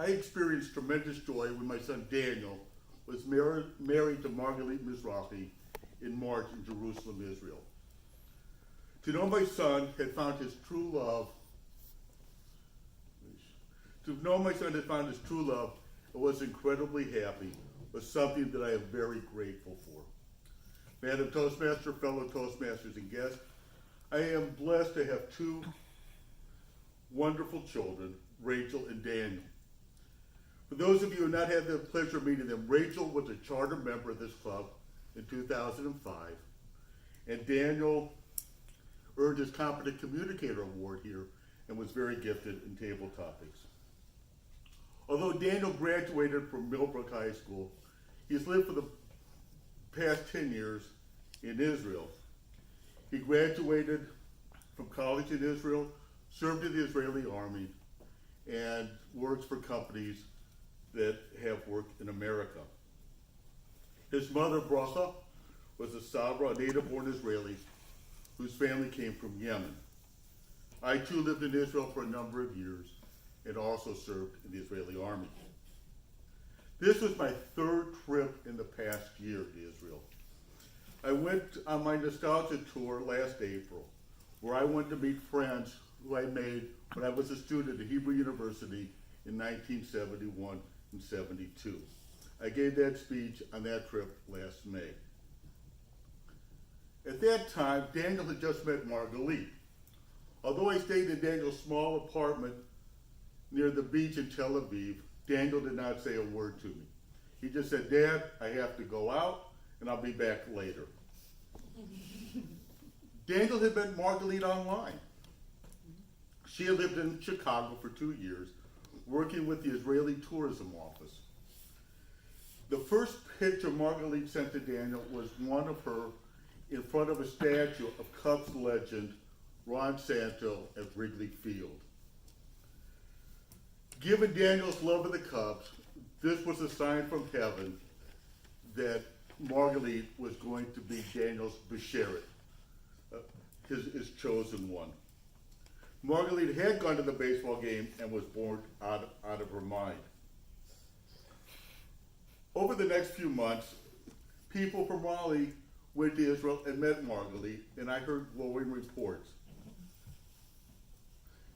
experienced tremendous joy when my son Daniel was married to Margalit Mizrachi in March in Jerusalem, Israel. To know my son had found his true love, and was incredibly happy, was something that I am very grateful for. Madam Toastmaster, fellow Toastmasters, and guests, I am blessed to have two wonderful children, Rachel and Daniel. For those of you who have not had the pleasure of meeting them, Rachel was a charter member of this club in 2005, and Daniel earned his Competent Communicator Award here and was very gifted in table topics. Although Daniel graduated from Millbrook High School, he's lived for the past 10 years in Israel. He graduated from college in Israel, served in the Israeli army, and works for companies that have worked in America. His mother, Bracha, was a Sabra, a native-born Israeli, whose family came from Yemen. I too lived in Israel for a number of years and also served in the Israeli army. This was my third trip in the past year to Israel. I went on my nostalgia tour last April, where I went to meet friends who I made when I was a student at Hebrew University in 1971 and 72. I gave that speech on that trip last May. At that time, Daniel had just met Margalit. Although I stayed in Daniel's small apartment near the beach in Tel Aviv, Daniel did not say a word to me. He just said, "Dad, I have to go out and I'll be back later." Daniel had met Margalit online. She had lived in Chicago for 2 years, working with the Israeli Tourism Office. The first picture Margalit sent to Daniel was one of her in front of a statue of Cubs legend Ron Santo at Wrigley Field. Given Daniel's love of the Cubs, this was a sign from heaven that Margalit was going to be Daniel's Besheret, his chosen one. Margalit had gone to the baseball game and was bored out of her mind. Over the next few months, people from Raleigh went to Israel and met Margalit, and I heard glowing reports.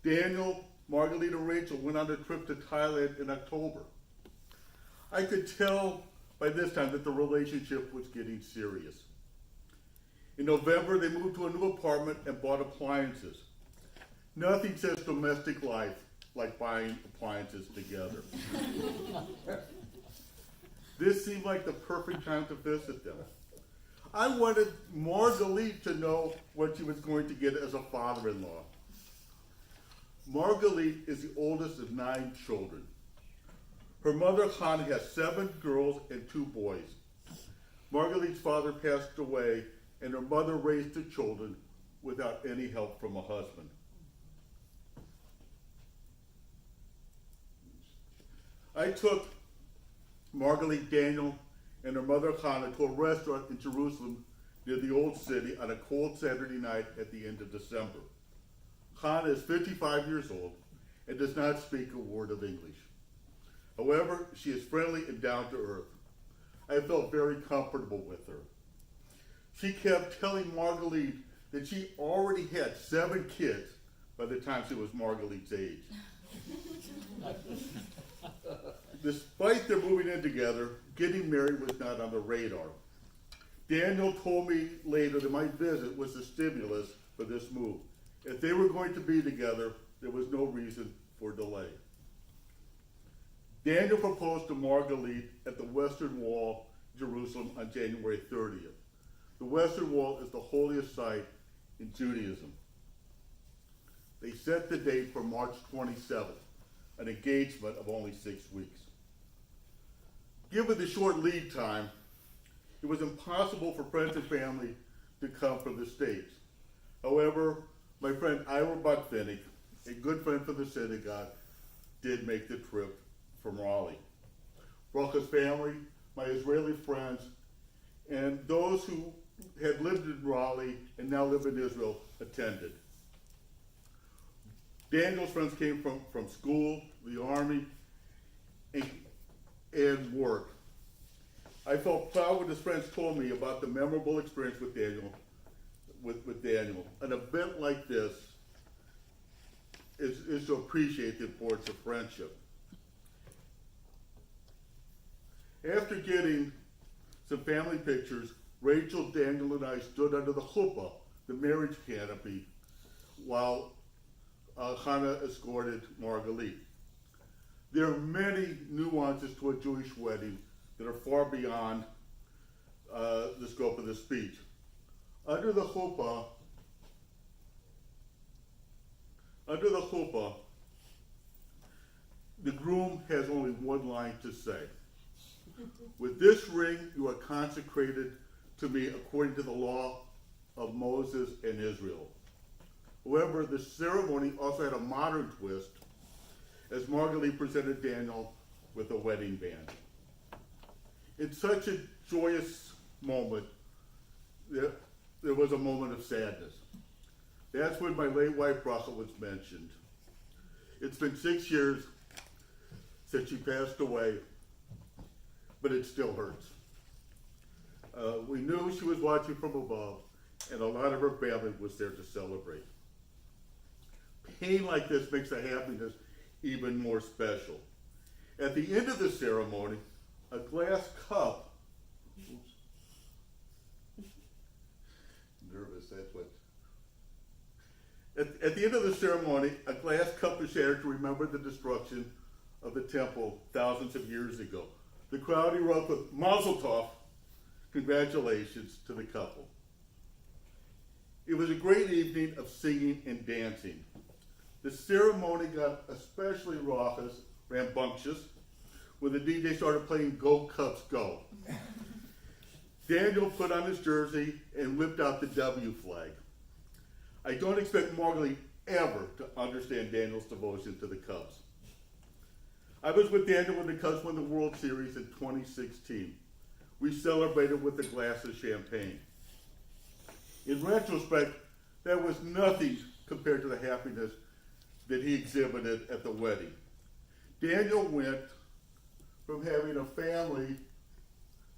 Daniel, Margalit, and Rachel went on a trip to Thailand in October. I could tell by this time that the relationship was getting serious. In November, they moved to a new apartment and bought appliances. Nothing says domestic life like buying appliances together. This seemed like the perfect time to visit them. I wanted Margalit to know what she was going to get as a father-in-law. Margalit is the oldest of 9 children. Her mother, Hannah, has 7 girls and 2 boys. Margalit's father passed away, and her mother raised the children without any help from a husband. I took Margalit, Daniel, and her mother, Hannah, to a restaurant in Jerusalem near the Old City on a cold Saturday night at the end of December. Hannah is 55 years old and does not speak a word of English. However, she is friendly and down to earth. I felt very comfortable with her. She kept telling Margalit that she already had 7 kids by the time she was Margalit's age. Despite their moving in together, getting married was not on the radar. Daniel told me later that my visit was the stimulus for this move. If they were going to be together, there was no reason for delay. Daniel proposed to Margalit at the Western Wall, Jerusalem, on January 30th. The Western Wall is the holiest site in Judaism. They set the date for March 27th, an engagement of only 6 weeks. Given the short lead time, it was impossible for friends and family to come from the States. However, my friend Ira Botvinnik, a good friend from the synagogue, did make the trip from Raleigh. Bracha's family, my Israeli friends, and those who had lived in Raleigh and now live in Israel attended. Daniel's friends came from school, the army, and work. I felt proud when his friends told me about the memorable experience with Daniel. With Daniel, an event like this is to appreciate the importance of friendship. After getting some family pictures, Rachel, Daniel, and I stood under the chuppah, the marriage canopy, while Hannah escorted Margalit. There are many nuances to a Jewish wedding that are far beyond the scope of this speech. Under the chuppah, the groom has only one line to say. With this ring, you are consecrated to me according to the law of Moses and Israel. However, the ceremony also had a modern twist as Margalit presented Daniel with a wedding band. In such a joyous moment, there was a moment of sadness. That's when my late wife, Rachel, was mentioned. It's been 6 years since she passed away, but it still hurts. We knew she was watching from above, and a lot of her family was there to celebrate. Pain like this makes the happiness even more special. At the end of the ceremony, a glass cup, nervous, that's what. At the end of the ceremony, a glass cup is shared to remember the destruction of the temple thousands of years ago. The crowd erupted with Mazel Tov, congratulations to the couple. It was a great evening of singing and dancing. The ceremony got especially raucous, rambunctious, when the DJ started playing Go Cubs Go. Daniel put on his jersey and whipped out the W flag. I don't expect Margalit ever to understand Daniel's devotion to the Cubs. I was with Daniel when the Cubs won the World Series in 2016. We celebrated with a glass of champagne. In retrospect, that was nothing compared to the happiness that he exhibited at the wedding. Daniel went from having a family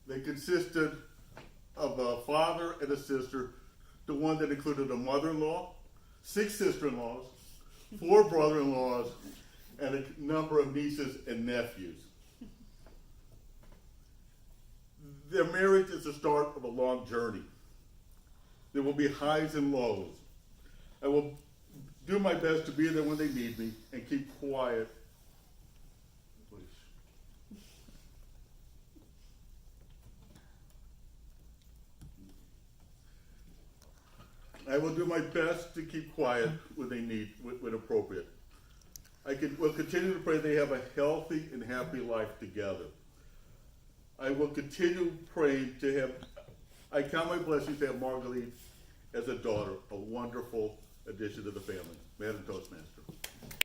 that consisted of a father and a sister to one that included a mother-in-law, 6 sister-in-laws, 4 brother-in-laws, and a number of nieces and nephews. Their marriage is the start of a long journey. There will be highs and lows. I will do my best to be there when they need me and keep quiet. I will do my best to keep quiet when they need, when appropriate. Will continue to pray they have a healthy and happy life together. I will continue praying to have, I count my blessings to have Margalit as a daughter, a wonderful addition to the family. Madam Toastmaster.